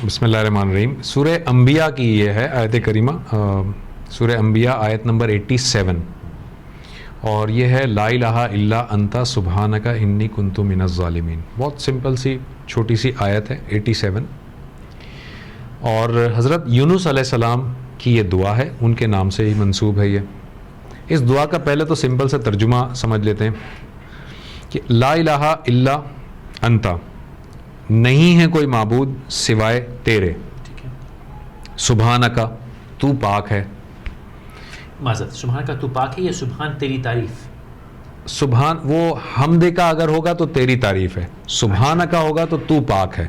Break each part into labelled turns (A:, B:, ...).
A: بسم اللہ الرحمن الرحیم. سورہ انبیاء کی یہ ہے آیت کریمہ، سورہ انبیاء آیت نمبر 87، اور یہ ہے لا الہ الا انت سبحانک انی کنت من الظالمین. بہت سمپل سی چھوٹی سی آیت ہے 87، اور حضرت یونس علیہ السلام کی یہ دعا ہے، ان کے نام سے ہی منسوب ہے. اس دعا کا پہلے تو سمپل سے ترجمہ سمجھ لیتے ہیں کہ لا الہ الا انت، نہیں ہے کوئی معبود سوائے تیرے، سبحانکا تو پاک ہے.
B: معذرت، سبحان کا تو پاک ہے یا سبحان تیری تعریف؟
A: سبحان وہ حمد کا اگر ہوگا تو تیری تعریف ہے، سبحان کا ہوگا تو پاک ہے.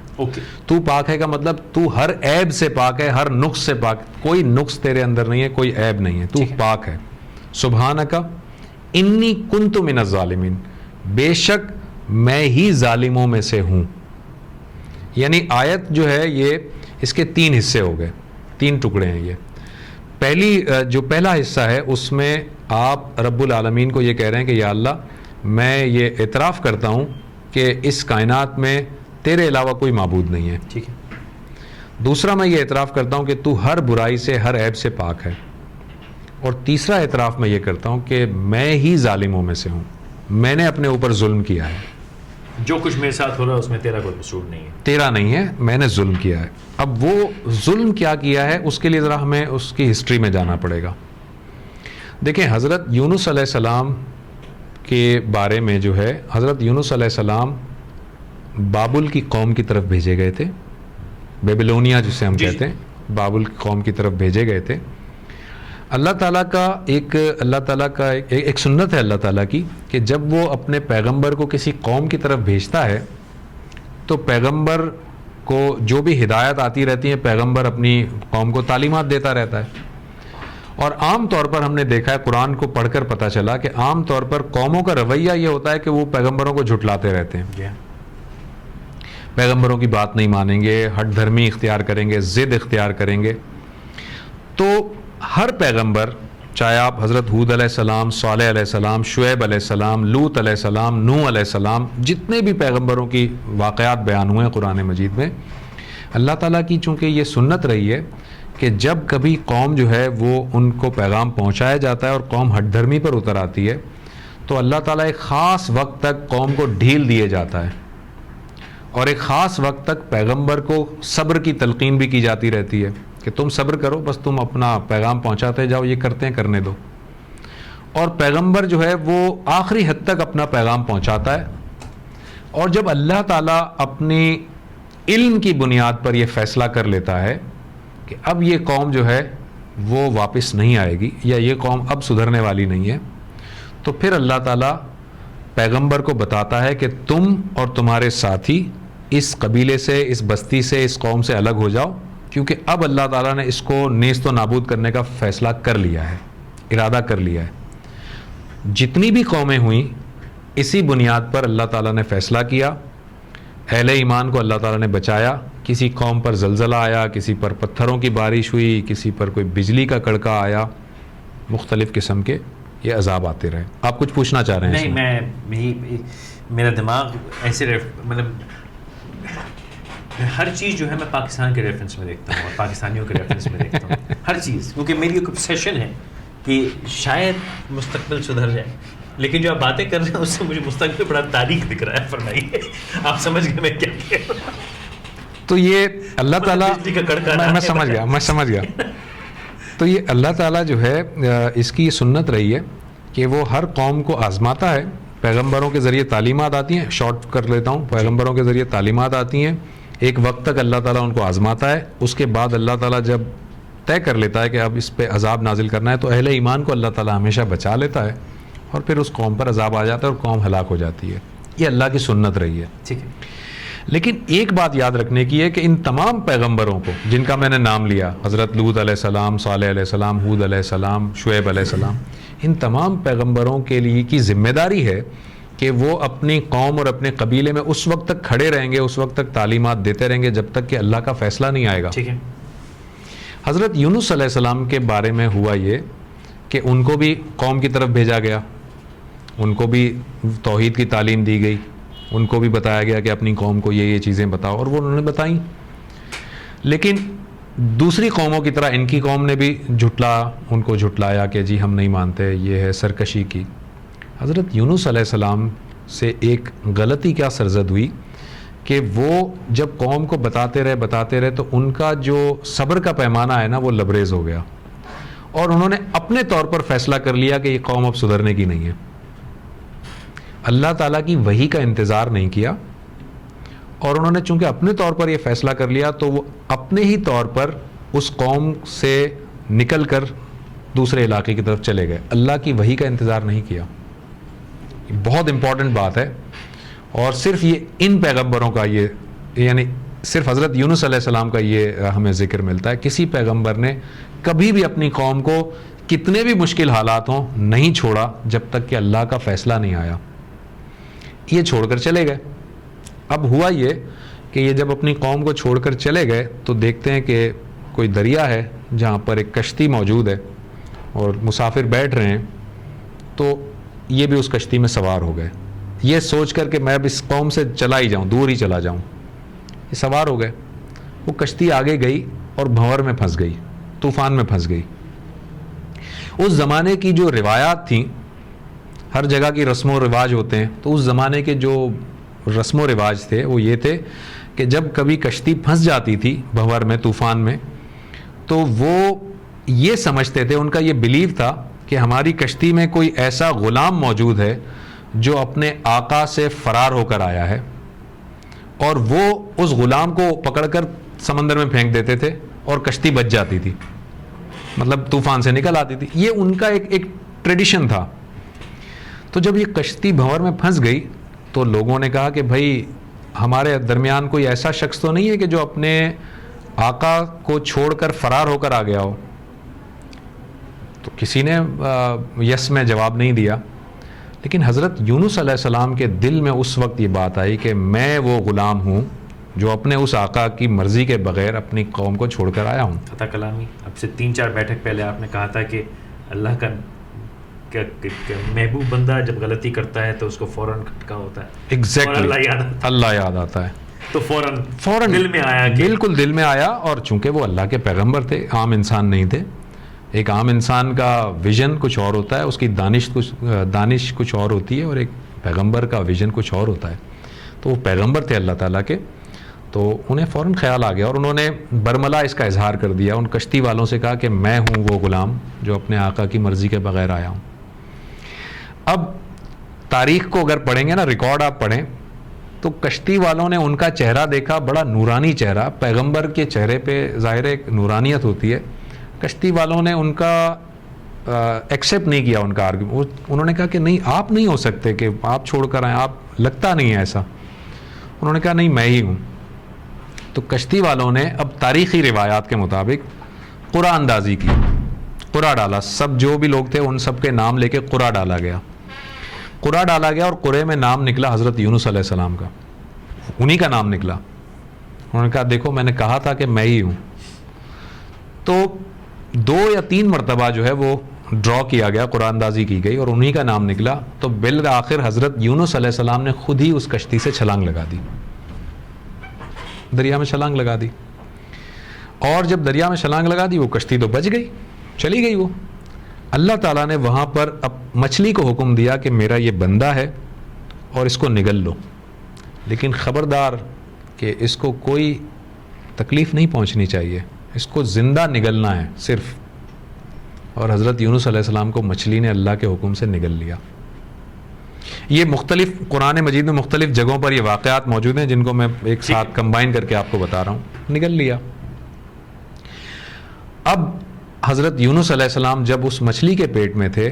A: تو پاک ہے کا مطلب تو ہر عیب سے پاک ہے، ہر نقص سے پاک، کوئی نقص تیرے اندر نہیں ہے، کوئی عیب نہیں ہے، تو پاک ہے. سبحان کا انی کنت من الظالمین، بے شک میں ہی ظالموں میں سے ہوں. یعنی آیت جو ہے یہ اس کے 3 حصے ہو گئے، 3 ٹکڑے ہیں. یہ پہلا حصہ ہے، اس میں آپ رب العالمین کو یہ کہہ رہے ہیں کہ یا اللہ میں یہ اعتراف کرتا ہوں کہ اس کائنات میں تیرے علاوہ کوئی معبود نہیں ہے.
B: ٹھیک ہے.
A: دوسرا میں یہ اعتراف کرتا ہوں کہ تو ہر برائی سے، ہر عیب سے پاک ہے. اور تیسرا اعتراف میں یہ کرتا ہوں کہ میں ہی ظالموں میں سے ہوں، میں نے اپنے اوپر ظلم کیا ہے.
B: جو کچھ میرے ساتھ ہو رہا ہے اس میں تیرا کوئی قصور نہیں ہے،
A: تیرا نہیں ہے، میں نے ظلم کیا ہے. اب وہ ظلم کیا کیا ہے اس کے لیے ذرا ہمیں اس کی ہسٹری میں جانا پڑے گا. دیکھیں حضرت یونس علیہ السلام کے بارے میں جو ہے، حضرت یونس علیہ السلام بابل کی قوم کی طرف بھیجے گئے تھے، بیبلونیا جسے ہم کہتے ہیں، بابل کی قوم کی طرف بھیجے گئے تھے. اللہ تعالیٰ کا ایک سنت ہے اللہ تعالیٰ کی کہ جب وہ اپنے پیغمبر کو کسی قوم کی طرف بھیجتا ہے تو پیغمبر کو جو بھی ہدایت آتی رہتی ہیں، پیغمبر اپنی قوم کو تعلیمات دیتا رہتا ہے. اور عام طور پر ہم نے دیکھا ہے، قرآن کو پڑھ کر پتہ چلا کہ عام طور پر قوموں کا رویہ یہ ہوتا ہے کہ وہ پیغمبروں کو جھٹلاتے رہتے ہیں، پیغمبروں کی بات نہیں مانیں گے، ہٹ دھرمی اختیار کریں گے، ضد اختیار کریں گے. تو ہر پیغمبر، چاہے آپ حضرت ہود علیہ السلام، صالح علیہ السلام، شعیب علیہ السلام، لوط علیہ السلام، نوح علیہ السلام، جتنے بھی پیغمبروں کی واقعات بیان ہوئے ہیں قرآن مجید میں، اللہ تعالیٰ کی چونکہ یہ سنت رہی ہے کہ جب کبھی قوم جو ہے وہ ان کو پیغام پہنچایا جاتا ہے اور قوم ہٹ دھرمی پر اتر آتی ہے تو اللہ تعالیٰ ایک خاص وقت تک قوم کو ڈھیل دیے جاتا ہے، اور ایک خاص وقت تک پیغمبر کو صبر کی تلقین بھی کی جاتی رہتی ہے کہ تم صبر کرو، بس تم اپنا پیغام پہنچاتے جاؤ، یہ کرتے ہیں کرنے دو. اور پیغمبر جو ہے وہ آخری حد تک اپنا پیغام پہنچاتا ہے. اور جب اللہ تعالیٰ اپنی علم کی بنیاد پر یہ فیصلہ کر لیتا ہے کہ اب یہ قوم جو ہے وہ واپس نہیں آئے گی، یا یہ قوم اب سدھرنے والی نہیں ہے، تو پھر اللہ تعالیٰ پیغمبر کو بتاتا ہے کہ تم اور تمہارے ساتھی اس قبیلے سے، اس بستی سے، اس قوم سے الگ ہو جاؤ، کیونکہ اب اللہ تعالیٰ نے اس کو نیست و نابود کرنے کا فیصلہ کر لیا ہے، ارادہ کر لیا ہے. جتنی بھی قومیں ہوئیں اسی بنیاد پر اللہ تعالیٰ نے فیصلہ کیا. اہل ایمان کو اللہ تعالیٰ نے بچایا. کسی قوم پر زلزلہ آیا، کسی پر پتھروں کی بارش ہوئی، کسی پر کوئی بجلی کا کڑکا آیا، مختلف قسم کے یہ عذاب آتے رہے. آپ کچھ پوچھنا چاہ رہے ہیں؟
B: نہیں، میرا دماغ ایسے مطلب ہر چیز جو ہے میں پاکستان کے ریفرنس میں دیکھتا ہوں اور پاکستانیوں کے ریفرنس میں دیکھتا ہوں ہر چیز، کیونکہ میری ایک obsession ہے کہ شاید مستقبل سدھر جائے. لیکن جو آپ باتیں کر رہے ہیں اس سے مجھے مستقبل بڑا تاریخ دکھ رہا ہے. فرمائیے، آپ سمجھ گئے میں کیا کہہ رہا ہوں؟
A: تو یہ اللہ تعالیٰ، میں سمجھ گیا. تو یہ اللہ تعالیٰ جو ہے اس کی سنت رہی ہے کہ وہ ہر قوم کو آزماتا ہے. پیغمبروں کے ذریعے تعلیمات آتی ہیں، شارٹ کر لیتا ہوں، پیغمبروں کے ذریعے تعلیمات آتی ہیں، ایک وقت تک اللہ تعالیٰ ان کو آزماتا ہے. اس کے بعد اللہ تعالیٰ جب طے کر لیتا ہے کہ اب اس پہ عذاب نازل کرنا ہے تو اہل ایمان کو اللہ تعالیٰ ہمیشہ بچا لیتا ہے، اور پھر اس قوم پر عذاب آ جاتا ہے اور قوم ہلاک ہو جاتی ہے. یہ اللہ کی سنت رہی ہے.
B: ٹھیک ہے.
A: لیکن ایک بات یاد رکھنے کی ہے کہ ان تمام پیغمبروں کو جن کا میں نے نام لیا، حضرت لوط علیہ السلام، صالح علیہ السلام، ہود علیہ السلام، شعیب علیہ السلام، ان تمام پیغمبروں کے لیے کی ذمہ داری ہے کہ وہ اپنی قوم اور اپنے قبیلے میں اس وقت تک کھڑے رہیں گے، اس وقت تک تعلیمات دیتے رہیں گے جب تک کہ اللہ کا فیصلہ نہیں آئے گا.
B: ٹھیک ہے.
A: حضرت یونس علیہ السلام کے بارے میں ہوا یہ کہ ان کو بھی قوم کی طرف بھیجا گیا، ان کو بھی توحید کی تعلیم دی گئی، ان کو بھی بتایا گیا کہ اپنی قوم کو یہ چیزیں بتاؤ، اور وہ انہوں نے بتائیں. لیکن دوسری قوموں کی طرح ان کی قوم نے بھی ان کو جھٹلایا کہ جی ہم نہیں مانتے، یہ ہے سرکشی کی. حضرت یونس علیہ السلام سے ایک غلطی کیا سرزد ہوئی کہ وہ جب قوم کو بتاتے رہے تو ان کا جو صبر کا پیمانہ ہے نا وہ لبریز ہو گیا، اور انہوں نے اپنے طور پر فیصلہ کر لیا کہ یہ قوم اب سدھرنے کی نہیں ہے. اللہ تعالیٰ کی وحی کا انتظار نہیں کیا، اور انہوں نے چونکہ اپنے طور پر یہ فیصلہ کر لیا تو وہ اپنے ہی طور پر اس قوم سے نکل کر دوسرے علاقے کی طرف چلے گئے. اللہ کی وحی کا انتظار نہیں کیا. یہ بہت امپورٹنٹ بات ہے، اور صرف یہ ان پیغمبروں کا یعنی صرف حضرت یونس علیہ السلام کا یہ ہمیں ذکر ملتا ہے. کسی پیغمبر نے کبھی بھی اپنی قوم کو کتنے بھی مشکل حالات ہوں نہیں چھوڑا جب تک کہ اللہ کا فیصلہ نہیں آیا. یہ چھوڑ کر چلے گئے. اب ہوا یہ کہ یہ جب اپنی قوم کو چھوڑ کر چلے گئے تو دیکھتے ہیں کہ کوئی دریا ہے جہاں پر ایک کشتی موجود ہے اور مسافر بیٹھ رہے ہیں، تو یہ بھی اس کشتی میں سوار ہو گئے، یہ سوچ کر کہ میں اب اس قوم سے چلا ہی جاؤں، دور ہی چلا جاؤں. یہ سوار ہو گئے. وہ کشتی آگے گئی اور بھنور میں پھنس گئی، طوفان میں پھنس گئی. اس زمانے کی جو روایات تھیں، ہر جگہ کی رسم و رواج ہوتے ہیں، تو اس زمانے کے جو رسم و رواج تھے وہ یہ تھے کہ جب کبھی کشتی پھنس جاتی تھی بھنور میں، طوفان میں، تو وہ یہ سمجھتے تھے، ان کا یہ بیلیو تھا کہ ہماری کشتی میں کوئی ایسا غلام موجود ہے جو اپنے آقا سے فرار ہو کر آیا ہے، اور وہ اس غلام کو پکڑ کر سمندر میں پھینک دیتے تھے اور کشتی بچ جاتی تھی، مطلب طوفان سے نکل آتی تھی. یہ ان کا ایک ٹریڈیشن تھا. تو جب یہ کشتی بھنور میں پھنس گئی تو لوگوں نے کہا کہ بھائی ہمارے درمیان کوئی ایسا شخص تو نہیں ہے کہ جو اپنے آقا کو چھوڑ کر فرار ہو کر آ گیا ہو. تو کسی نے یس میں جواب نہیں دیا. لیکن حضرت یونس علیہ السلام کے دل میں اس وقت یہ بات آئی کہ میں وہ غلام ہوں جو اپنے اس آقا کی مرضی کے بغیر اپنی قوم کو چھوڑ کر آیا ہوں.
B: عطا کلامی، اب سے 3-4 بیٹھک پہلے آپ نے کہا تھا کہ اللہ کا محبوب بندہ جب غلطی کرتا ہے تو اس کو فوراً کھٹکا ہوتا ہے.
A: ایگزیکٹلی، اللہ یاد آتا ہے.
B: تو فوراً دل میں آیا،
A: بالکل دل میں آیا. اور چونکہ وہ اللہ کے پیغمبر تھے، عام انسان نہیں تھے. ایک عام انسان کا ویژن کچھ اور ہوتا ہے، اس کی دانش کچھ اور ہوتی ہے، اور ایک پیغمبر کا ویژن کچھ اور ہوتا ہے. تو وہ پیغمبر تھے اللہ تعالیٰ کے، تو انہیں فوراً خیال آ گیا اور انہوں نے برملا اس کا اظہار کر دیا. ان کشتی والوں سے کہا کہ میں ہوں وہ غلام جو اپنے آقا کی مرضی کے بغیر آیا ہوں. اب تاریخ کو اگر پڑھیں گے نا، ریکارڈ آپ پڑھیں تو کشتی والوں نے ان کا چہرہ دیکھا، بڑا نورانی چہرہ. پیغمبر کے چہرے پہ ظاہر ایک نورانیت ہوتی ہے. کشتی والوں نے ان کا ایکسیپٹ نہیں کیا ان کا آرگومنٹ. انہوں نے کہا کہ نہیں، آپ نہیں ہو سکتے کہ آپ چھوڑ کر آئیں، آپ لگتا نہیں ہے ایسا. انہوں نے کہا نہیں، میں ہی ہوں. تو کشتی والوں نے اب تاریخی روایات کے مطابق قرآن اندازی کی، قرآن ڈالا. سب جو بھی لوگ تھے ان سب کے نام لے کے قرآن ڈالا گیا. قرآن ڈالا گیا اور قرے میں نام نکلا حضرت یونس علیہ السلام کا، انہی کا نام نکلا. انہوں نے کہا دیکھو میں نے کہا تھا کہ میں ہی ہوں. تو 2 یا 3 مرتبہ جو ہے وہ ڈرا کیا گیا، قرآن اندازی کی گئی اور انہی کا نام نکلا. تو بالآخر حضرت یونس علیہ السلام نے خود ہی اس کشتی سے چھلانگ لگا دی، دریا میں چھلانگ لگا دی. اور جب دریا میں چھلانگ لگا دی وہ کشتی تو بچ گئی، چلی گئی. وہ اللہ تعالیٰ نے وہاں پر اب مچھلی کو حکم دیا کہ میرا یہ بندہ ہے اور اس کو نگل لو، لیکن خبردار کہ اس کو کوئی تکلیف نہیں پہنچنی چاہیے، اس کو زندہ نگلنا ہے صرف. اور حضرت یونس علیہ السلام کو مچھلی نے اللہ کے حکم سے نگل لیا. یہ مختلف قرآن مجید میں مختلف جگہوں پر یہ واقعات موجود ہیں جن کو میں ایک ساتھ کمبائن کر کے آپ کو بتا رہا ہوں. نگل لیا. اب حضرت یونس علیہ السلام جب اس مچھلی کے پیٹ میں تھے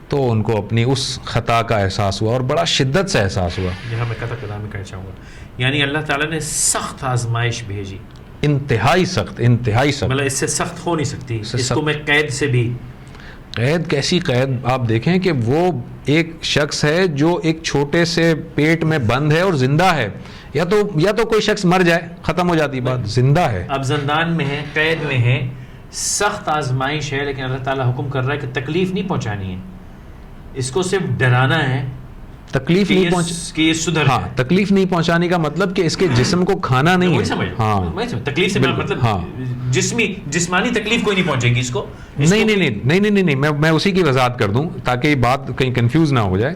A: تو ان کو اپنی اس خطا کا احساس ہوا اور بڑا شدت سے احساس ہوا.
B: یہاں میں قطع کلام میں کہنا چاہوں گا، یعنی اللہ تعالیٰ نے سخت آزمائش بھیجی،
A: انتہائی سخت، انتہائی سخت.
B: مطلب اس سے سخت ہو نہیں سکتی. اس کو میں قید سے بھی،
A: قید کیسی قید؟ آپ دیکھیں کہ وہ ایک شخص ہے جو ایک چھوٹے سے پیٹ میں بند ہے اور زندہ ہے. یا تو کوئی شخص مر جائے ختم ہو جاتی بات، زندہ ہے.
B: اب زندان میں ہے، قید میں ہے، سخت آزمائش ہے، لیکن اللہ تعالیٰ حکم کر رہا ہے کہ تکلیف نہیں پہنچانی ہے، اس کو صرف ڈرانا ہے
A: تکلیف نہیں
B: کہ یہ سدھر
A: ہاں تکلیف نہیں پہنچانے کا مطلب کہ اس کے جسم کو کھانا نہیں ہے. ہاں
B: تکلیف سے مطلب جسمانی تکلیف کوئی نہیں پہنچے گی اس کو.
A: نہیں میں اسی کی وضاحت کر دوں تاکہ بات کہیں کنفیوز نہ ہو جائے.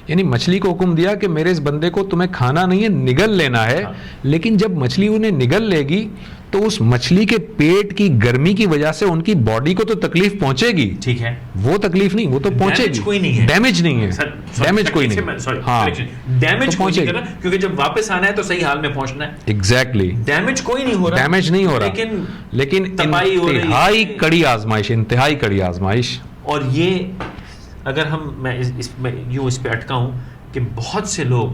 A: یعنی مچھلی کو حکم دیا کہ میرے اس بندے کو تمہیں کھانا نہیں ہے, نگل لینا ہے. لیکن جب مچھلی انہیں نگل لے گی تو اس مچھلی کے پیٹ کی گرمی کی وجہ سے ان کی باڈی کو تو تکلیف پہنچے گی.
B: ٹھیک ہے,
A: وہ تکلیف نہیں, وہ تو پہنچے گی. ڈیمیج نہیں ہے, ڈیمیج کوئی نہیں. ہاں
B: ڈیمیج پہنچے گا کیونکہ جب واپس آنا ہے تو صحیح حال میں پہنچنا ہے.
A: ایگزیکٹلی
B: ڈیمیج کوئی نہیں ہو رہا,
A: ڈیمیج نہیں ہو رہا, لیکن انتہائی کڑی آزمائش, انتہائی کڑی آزمائش.
B: اور یہ اگر میں یوں اس پہ اٹکا ہوں کہ بہت سے لوگ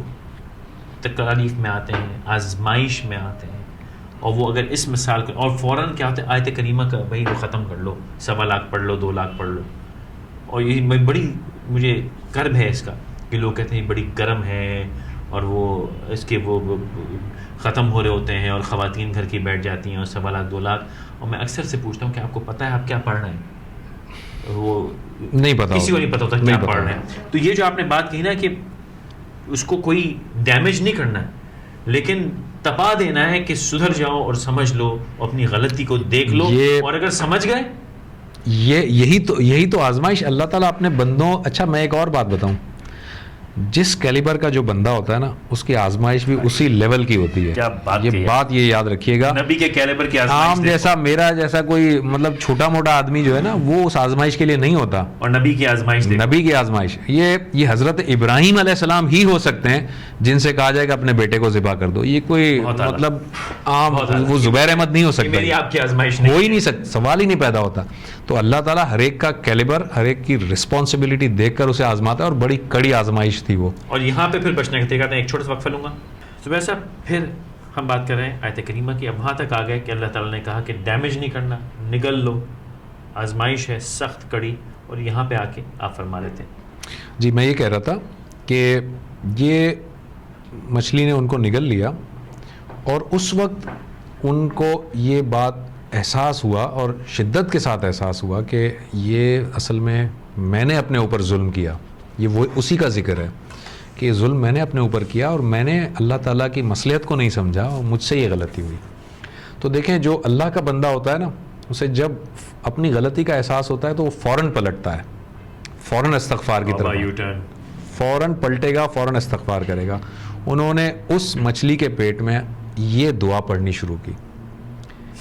B: تکلیف میں آتے ہیں, آزمائش میں آتے ہیں, اور وہ اگر اس مثال کو اور فوراً کیا ہوتا ہے آیت کریمہ کا بھائی وہ ختم کر لو, 1.25 لاکھ پڑھ لو, 2 لاکھ پڑھ لو. اور یہ بڑی مجھے کرب ہے اس کا کہ لوگ کہتے ہیں بڑی گرم ہے اور وہ اس کے وہ ختم ہو رہے ہوتے ہیں اور خواتین گھر کی بیٹھ جاتی ہیں اور 1.25 لاکھ 2 لاکھ. اور میں اکثر سے پوچھتا ہوں کہ آپ کو پتہ ہے آپ کیا پڑھ رہے ہیں؟ وہ
A: نہیں پتا,
B: کسی کو نہیں پتا ہوتا کیا پڑھ رہے ہیں. تو یہ جو آپ نے بات کہی نا کہ اس کو کوئی ڈیمیج نہیں کرنا ہے لیکن تپا دینا ہے کہ سدھر جاؤ اور سمجھ لو, اپنی غلطی کو دیکھ لو, اور اگر سمجھ گئے
A: یہی تو آزمائش اللہ تعالیٰ اپنے بندوں. اچھا میں ایک اور بات بتاؤں, جس کیلیبر کا جو بندہ ہوتا ہے نا اس کی آزمائش بھی اسی لیول کی ہوتی ہے. یہ بات یہ یاد رکھیے گا,
B: نبی کے کیلیبر کی آزمائش
A: عام جیسا میرا جیسا کوئی مطلب چھوٹا موٹا آدمی جو ہے نا وہ اس آزمائش کے لیے نہیں ہوتا.
B: اور نبی کی آزمائش,
A: نبی کی آزمائش یہ حضرت ابراہیم علیہ السلام ہی ہو سکتے ہیں جن سے کہا جائے کہ اپنے بیٹے کو ذبح کر دو. یہ کوئی مطلب عام وہ زبیر احمد نہیں ہو سکتا,
B: میری آپ کی آزمائش
A: ہو ہی نہیں سکتا, سوال ہی نہیں پیدا ہوتا. تو اللہ تعالیٰ ہر ایک کا کیلیبر, ہر ایک کی رسپانسبلٹی دیکھ کر اسے آزماتا ہے, اور بڑی کڑی آزمائش تھی وہ.
B: اور یہاں پہ پھر بچنے کا طریقہ ہے, ایک چھوٹا سا وقفہ لوں گا. تو ویسا پھر ہم بات کر رہے ہیں آیت کریمہ کی. اب وہاں تک آ گئے کہ اللہ تعالیٰ نے کہا کہ ڈیمیج نہیں کرنا, نگل لو, آزمائش ہے سخت کڑی. اور یہاں پہ آ کے آپ فرما لیتے ہیں.
A: جی میں یہ کہہ رہا تھا کہ یہ مچھلی نے ان کو نگل لیا, اور اس وقت ان کو یہ بات احساس ہوا, اور شدت کے ساتھ احساس ہوا کہ یہ اصل میں نے اپنے اوپر ظلم کیا. یہ وہ اسی کا ذکر ہے کہ یہ ظلم میں نے اپنے اوپر کیا, اور میں نے اللہ تعالیٰ کی مصلحت کو نہیں سمجھا, اور مجھ سے یہ غلطی ہوئی. تو دیکھیں جو اللہ کا بندہ ہوتا ہے نا, اسے جب اپنی غلطی کا احساس ہوتا ہے تو وہ فوراً پلٹتا ہے, فوراً استغفار کی طرف, فوراً پلٹے گا, فوراً استغفار کرے گا. انہوں نے اس مچھلی کے پیٹ میں یہ دعا پڑھنی شروع کی.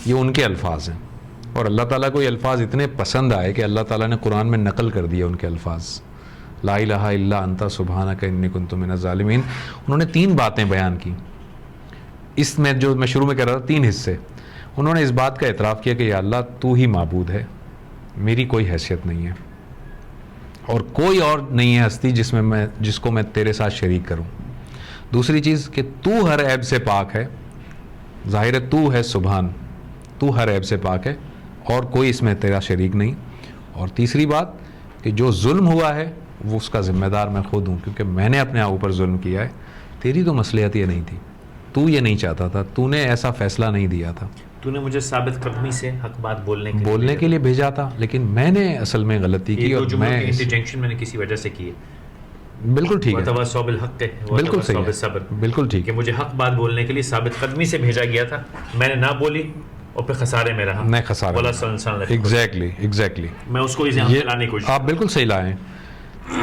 A: یہ ان کے الفاظ ہیں, اور اللہ تعالیٰ کو یہ الفاظ اتنے پسند آئے کہ اللہ تعالیٰ نے قرآن میں نقل کر دیے ان کے الفاظ. لا الہ الا انت سبحانک انی کنت من الظالمین. انہوں نے 3 باتیں بیان کی اس میں, جو میں شروع میں کہہ رہا تھا 3 حصے. انہوں نے اس بات کا اعتراف کیا کہ یا اللہ تو ہی معبود ہے, میری کوئی حیثیت نہیں ہے, اور کوئی اور نہیں ہے ہستی جس کو میں تیرے ساتھ شریک کروں. دوسری چیز کہ تو ہر عیب سے پاک ہے, ظاہر ہے تو ہے سبحان, تو ہر عیب سے پاک ہے اور کوئی اس میں تیرا شریک نہیں. اور تیسری بات کہ جو ظلم ہوا ہے وہ اس کا ذمہ دار میں خود ہوں, کیونکہ میں نے اپنے اوپر ظلم کیا ہے. تیری تو مصلحت یہ نہیں تھی, تو یہ نہیں چاہتا تھا, تو نے ایسا فیصلہ نہیں دیا تھا,
B: تو نے مجھے ثابت قدمی سے حق بات بولنے
A: کے لیے بھیجا تھا, لیکن میں نے اصل میں غلطی کی. اور میں
B: انٹرجنکشن میں نے کسی وجہ سے کی ہے.
A: بالکل ٹھیک ہے,
B: وتواصوا بالحق ہے,
A: بالکل صحیح
B: بالصبر,
A: بالکل ٹھیک
B: کہ مجھے حق بات بولنے کے لیے ثابت قدمی سے بھیجا گیا تھا, میں نے نہ بولی اور پھر خسارے میں رہا.
A: میں خسارے, ایگزیکٹلی
B: میں اس کو لانے کی کوشش.
A: آپ بالکل صحیح لائیں.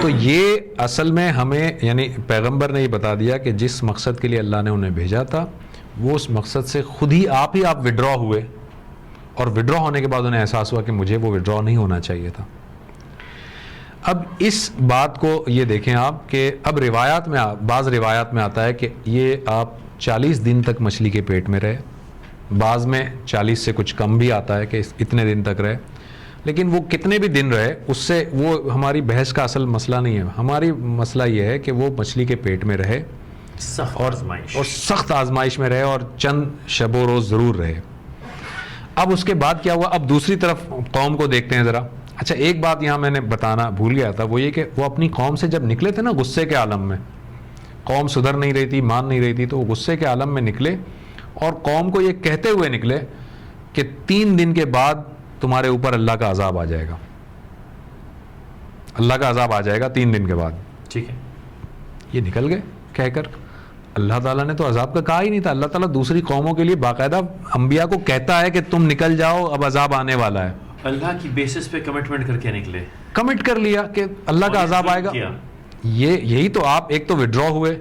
A: تو یہ اصل میں ہمیں یعنی پیغمبر نے یہ بتا دیا کہ جس مقصد کے لیے اللہ نے انہیں بھیجا تھا وہ اس مقصد سے خود ہی آپ وڈرا ہوئے, اور وڈرا ہونے کے بعد انہیں احساس ہوا کہ مجھے وہ وڈرا نہیں ہونا چاہیے تھا. اب اس بات کو یہ دیکھیں آپ کہ اب بعض روایات میں آتا ہے کہ یہ آپ 40 دن تک مچھلی کے پیٹ میں رہے, بعض میں 40 سے کچھ کم بھی آتا ہے کہ اتنے دن تک رہے. لیکن وہ کتنے بھی دن رہے اس سے وہ ہماری بحث کا اصل مسئلہ نہیں ہے. ہماری مسئلہ یہ ہے کہ وہ مچھلی کے پیٹ میں رہے اور سخت آزمائش میں رہے, اور چند شب و روز ضرور رہے. اب اس کے بعد کیا ہوا, اب دوسری طرف قوم کو دیکھتے ہیں ذرا. اچھا ایک بات یہاں میں نے بتانا بھول گیا تھا, وہ یہ کہ وہ اپنی قوم سے جب نکلے تھے نا غصے کے عالم میں, قوم سدھر نہیں رہی تھی, مان نہیں رہی تھی, تو وہ غصے کے عالم میں نکلے اور قوم کو یہ کہتے ہوئے نکلے کہ 3 دن کے بعد تمہارے اوپر اللہ کا عذاب آ جائے گا, اللہ کا عذاب آ جائے گا 3 دن کے بعد.
B: ٹھیک ہے,
A: یہ نکل گئے کہہ کر. اللہ تعالیٰ نے تو عذاب کا کہا ہی نہیں تھا. اللہ تعالیٰ دوسری قوموں کے لیے باقاعدہ انبیاء کو کہتا ہے کہ تم نکل جاؤ, اب عذاب آنے والا ہے.
B: اللہ کی بیسس پہ کمٹمنٹ کر کے نکلے,
A: کمٹ کر لیا کہ اللہ کا عذاب آئے گا. یہی تو آپ ایک تو وڈرا ہوئے,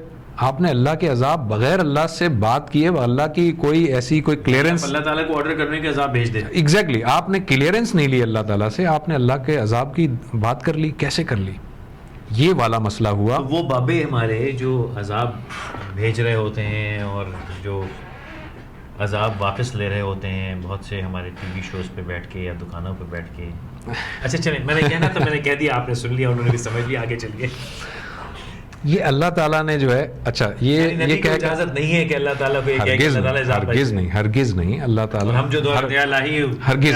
A: آپ نے اللہ کے عذاب بغیر اللہ سے بات کیے, اللہ کی کوئی ایسی کوئی کلیئرنس,
B: اللہ تعالیٰ کو آرڈر کرنے کے عذاب بھیج دے.
A: ایگزیکٹلی, آپ نے کلیئرنس نہیں لی اللہ تعالیٰ سے, آپ نے اللہ کے عذاب کی بات کر لی. کیسے کر لی؟ یہ والا مسئلہ ہوا.
B: وہ بابے ہمارے جو عذاب بھیج رہے ہوتے ہیں اور جو عذاب واپس لے رہے ہوتے ہیں, بہت سے ہمارے ٹی وی شوز پہ بیٹھ کے یا دکانوں پہ بیٹھ کے. اچھا چلیں, میں نے کہنا تو میں نے کہہ دیا, آپ نے سن لیا, انہوں نے بھی سمجھ لیا, آگے چلیے.
A: یہ اللہ تعالیٰ نے جو ہے, اچھا یہ کہہ
B: اجازت نہیں ہے کہ اللہ تعالیٰ کو
A: ہرگز نہیں اللہ تعالیٰ,
B: ہم جو دعا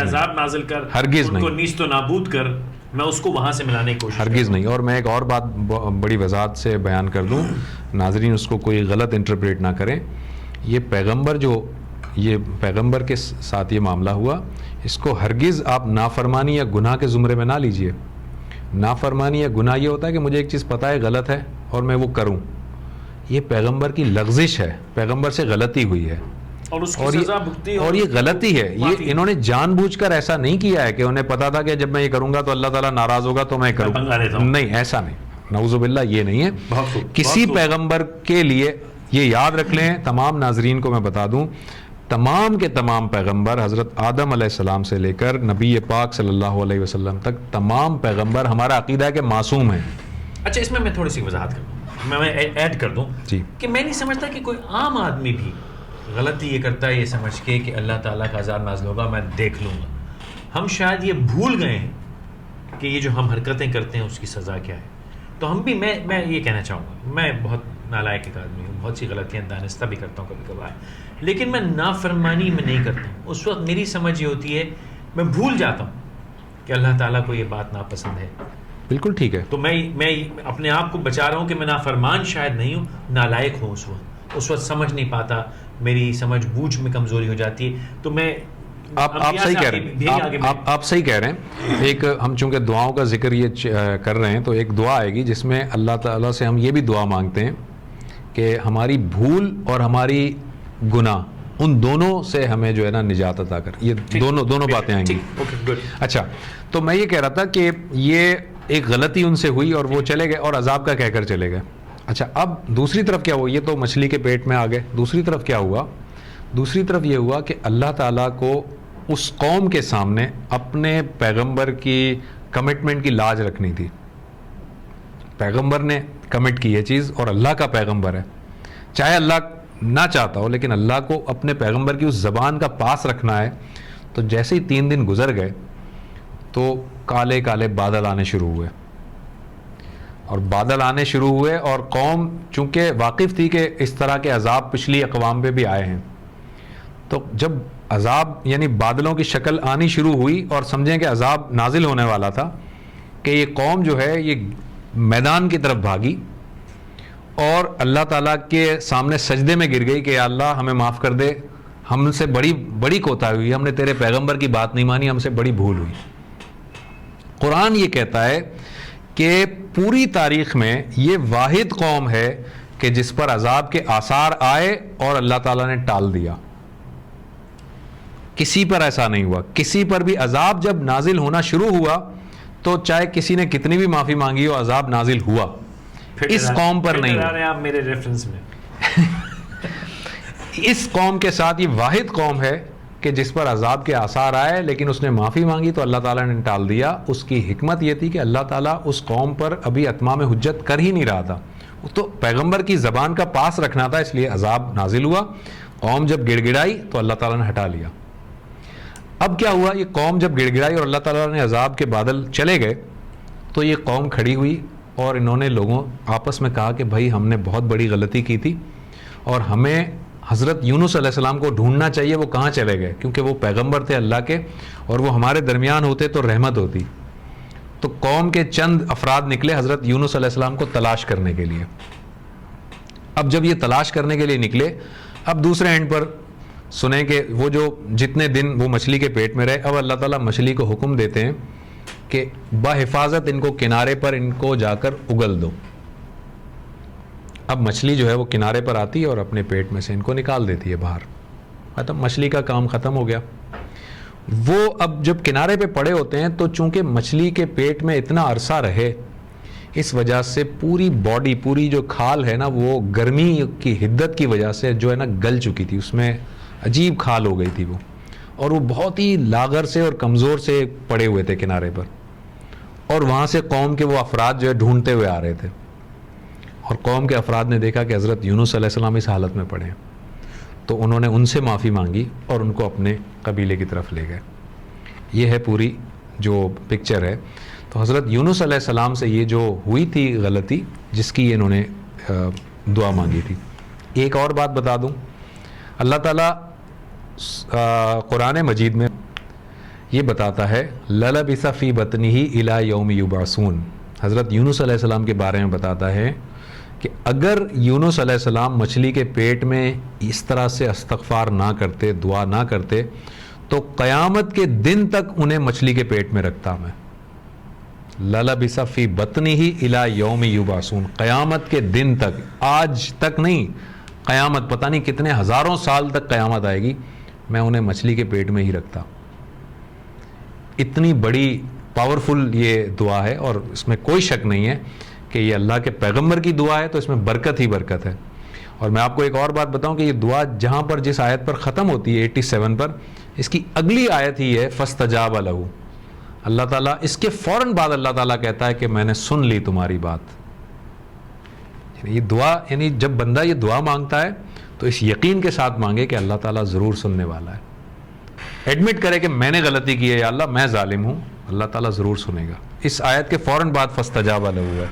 B: عذاب نازل کر,
A: ہرگز
B: ان کو نیست و نابود کر, میں اس کو وہاں سے ملانے کی کوشش,
A: ہرگز نہیں. اور میں ایک اور بات بڑی وضاحت سے بیان کر دوں, ناظرین اس کو کوئی غلط انٹرپریٹ نہ کریں. یہ پیغمبر کے ساتھ یہ معاملہ ہوا, اس کو ہرگز آپ نافرمانی یا گناہ کے زمرے میں نہ لیجئے. نافرمانی یا گناہ یہ ہوتا ہے کہ مجھے ایک چیز پتہ ہے غلط ہے اور میں وہ کروں. یہ پیغمبر کی لغزش ہے, پیغمبر سے غلطی ہوئی ہے اور یہ غلطی ہے. یہ انہوں نے جان بوجھ کر ایسا نہیں کیا ہے کہ انہیں پتا تھا کہ جب میں یہ کروں گا تو اللہ تعالیٰ ناراض ہوگا تو میں کروں. نہیں, ایسا نہیں, نعوذ باللہ, یہ نہیں ہے. کسی پیغمبر کے لیے یہ یاد رکھ لیں, تمام ناظرین کو میں بتا دوں, تمام کے تمام پیغمبر حضرت آدم علیہ السلام سے لے کر نبی پاک صلی اللہ علیہ وسلم تک تمام پیغمبر, ہمارا عقیدہ ہے کہ معصوم ہیں.
B: اچھا, اس میں تھوڑی سی وضاحت کر دوں, میں ایڈ کر دوں
A: جی,
B: کہ میں نہیں سمجھتا کہ کوئی عام آدمی بھی غلطی یہ کرتا ہے یہ سمجھ کے کہ اللہ تعالیٰ کا عذاب نازل ہوگا, میں دیکھ لوں گا. ہم شاید یہ بھول گئے ہیں کہ یہ جو ہم حرکتیں کرتے ہیں اس کی سزا کیا ہے. تو ہم بھی, میں یہ کہنا چاہوں گا, میں بہت نالائق ایک آدمی ہوں, بہت سی غلطیاں دانستہ بھی کرتا ہوں کبھی کبھار, لیکن میں نافرمانی میں نہیں کرتا ہوں. اس وقت میری سمجھ یہ ہوتی ہے, میں بھول جاتا ہوں کہ اللہ تعالیٰ کو یہ بات ناپسند ہے.
A: بالکل ٹھیک ہے.
B: تو میں اپنے آپ کو بچا رہا ہوں کہ میں نافرمان شاید نہیں ہوں, نالائق ہوں. اس وقت سمجھ نہیں پاتا, میری سمجھ بوجھ میں کمزوری ہو جاتی ہے. تو میں
A: آپ صحیح کہہ رہے ہیں, آپ صحیح کہہ رہے ہیں. ایک ہم چونکہ دعاؤں کا ذکر یہ کر رہے ہیں, تو ایک دعا آئے گی جس میں اللہ تعالیٰ سے ہم یہ بھی دعا مانگتے ہیں کہ ہماری بھول اور ہماری گناہ, ان دونوں سے ہمیں جو ہے نا نجات عطا کر. یہ دونوں باتیں آئیں گی. اچھا, تو میں یہ کہہ رہا تھا کہ یہ ایک غلطی ان سے ہوئی اور وہ چلے گئے اور عذاب کا کہہ کر چلے گئے. اچھا, اب دوسری طرف کیا ہوا؟ یہ تو مچھلی کے پیٹ میں آ گئے. دوسری طرف کیا ہوا؟ دوسری طرف یہ ہوا کہ اللہ تعالیٰ کو اس قوم کے سامنے اپنے پیغمبر کی کمٹمنٹ کی لاج رکھنی تھی. پیغمبر نے کمٹ کی یہ چیز اور اللہ کا پیغمبر ہے, چاہے اللہ نہ چاہتا ہو, لیکن اللہ کو اپنے پیغمبر کی اس زبان کا پاس رکھنا ہے. تو جیسے ہی 3 دن گزر گئے تو کالے کالے بادل آنے شروع ہوئے, اور بادل آنے شروع ہوئے, اور قوم چونکہ واقف تھی کہ اس طرح کے عذاب پچھلی اقوام پہ بھی آئے ہیں, تو جب عذاب یعنی بادلوں کی شکل آنی شروع ہوئی اور سمجھیں کہ عذاب نازل ہونے والا تھا, کہ یہ قوم جو ہے یہ میدان کی طرف بھاگی اور اللہ تعالیٰ کے سامنے سجدے میں گر گئی کہ یا اللہ ہمیں معاف کر دے, ہم سے بڑی کوتاہی ہوئی, ہم نے تیرے پیغمبر کی بات نہیں مانی, ہم سے بڑی بھول ہوئی. قرآن یہ کہتا ہے کہ پوری تاریخ میں یہ واحد قوم ہے کہ جس پر عذاب کے آثار آئے اور اللہ تعالیٰ نے ٹال دیا. کسی پر ایسا نہیں ہوا. کسی پر بھی عذاب جب نازل ہونا شروع ہوا تو چاہے کسی نے کتنی بھی معافی مانگی ہو, عذاب نازل ہوا. اس قوم پر نہیں ہوا.
B: آپ میرے ریفرنس میں
A: اس قوم کے ساتھ یہ واحد قوم ہے کہ جس پر عذاب کے آثار آئے, لیکن اس نے معافی مانگی تو اللہ تعالیٰ نے ٹال دیا. اس کی حکمت یہ تھی کہ اللہ تعالیٰ اس قوم پر ابھی اتمام حجت کر ہی نہیں رہا تھا, تو پیغمبر کی زبان کا پاس رکھنا تھا, اس لیے عذاب نازل ہوا. قوم جب گڑ گڑائی تو اللہ تعالیٰ نے ہٹا لیا. اب کیا ہوا؟ یہ قوم جب گڑ گڑائی اور اللہ تعالیٰ نے عذاب کے بادل چلے گئے تو یہ قوم کھڑی ہوئی اور انہوں نے لوگوں آپس میں کہا کہ بھائی ہم نے بہت بڑی غلطی کی تھی اور ہمیں حضرت یونس علیہ السلام کو ڈھونڈنا چاہیے. وہ کہاں چلے گئے؟ کیونکہ وہ پیغمبر تھے اللہ کے اور وہ ہمارے درمیان ہوتے تو رحمت ہوتی. تو قوم کے چند افراد نکلے حضرت یونس علیہ السلام کو تلاش کرنے کے لیے. اب جب یہ تلاش کرنے کے لیے نکلے, اب دوسرے اینڈ پر سنیں کہ وہ جو جتنے دن وہ مچھلی کے پیٹ میں رہے, اب اللہ تعالیٰ مچھلی کو حکم دیتے ہیں کہ بحفاظت ان کو کنارے پر ان کو جا کر اگل دو. اب مچھلی جو ہے وہ کنارے پر آتی ہے اور اپنے پیٹ میں سے ان کو نکال دیتی ہے باہر. ختم, مچھلی کا کام ختم ہو گیا. وہ اب جب کنارے پہ پڑے ہوتے ہیں تو چونکہ مچھلی کے پیٹ میں اتنا عرصہ رہے, اس وجہ سے پوری باڈی, پوری جو کھال ہے نا, وہ گرمی کی حدت کی وجہ سے جو ہے نا گل چکی تھی, اس میں عجیب کھال ہو گئی تھی وہ, اور وہ بہت ہی لاغر سے اور کمزور سے پڑے ہوئے تھے کنارے پر. اور وہاں سے قوم کے وہ افراد جو ہے ڈھونڈتے ہوئے آ رہے تھے, اور قوم کے افراد نے دیکھا کہ حضرت یونس علیہ السلام اس حالت میں پڑے ہیں, تو انہوں نے ان سے معافی مانگی اور ان کو اپنے قبیلے کی طرف لے گئے. یہ ہے پوری جو پکچر ہے. تو حضرت یونس علیہ السلام سے یہ جو ہوئی تھی غلطی, جس کی انہوں نے دعا مانگی تھی. ایک اور بات بتا دوں, اللہ تعالیٰ قرآن مجید میں یہ بتاتا ہے لَلَبِثَ فِي بَطْنِهِ إِلَى يَوْمِ يُبْعَثُونَ. حضرت یونس علیہ السلام کے بارے میں بتاتا ہے کہ اگر یونس علیہ السلام مچھلی کے پیٹ میں اس طرح سے استغفار نہ کرتے, دعا نہ کرتے, تو قیامت کے دن تک انہیں مچھلی کے پیٹ میں رکھتا میں. لَلَبِثَ فِي بَطْنِهِ إِلَى يَوْمِ يُبْعَثُونَ, قیامت کے دن تک, آج تک نہیں, قیامت, پتہ نہیں کتنے ہزاروں سال تک قیامت آئے گی, میں انہیں مچھلی کے پیٹ میں ہی رکھتا. اتنی بڑی پاورفل یہ دعا ہے, اور اس میں کوئی شک نہیں ہے کہ یہ اللہ کے پیغمبر کی دعا ہے, تو اس میں برکت ہی برکت ہے. اور میں آپ کو ایک اور بات بتاؤں کہ یہ دعا جہاں پر جس آیت پر ختم ہوتی ہے 87 پر, اس کی اگلی آیت ہی ہے فَاسْتَجَابَ لَهُ. اللہ تعالیٰ اس کے فوراً بعد اللہ تعالیٰ کہتا ہے کہ میں نے سن لی تمہاری بات. یہ دعا, یعنی جب بندہ یہ دعا مانگتا ہے تو اس یقین کے ساتھ مانگے کہ اللہ تعالیٰ ضرور سننے والا ہے. ایڈمٹ کرے کہ میں نے غلطی کی ہے, یا اللہ میں ظالم ہوں, اللہ تعالیٰ ضرور سنے گا. اس آیت کے فوراً بعد فَاسْتَجَابَ لَهُ ہے.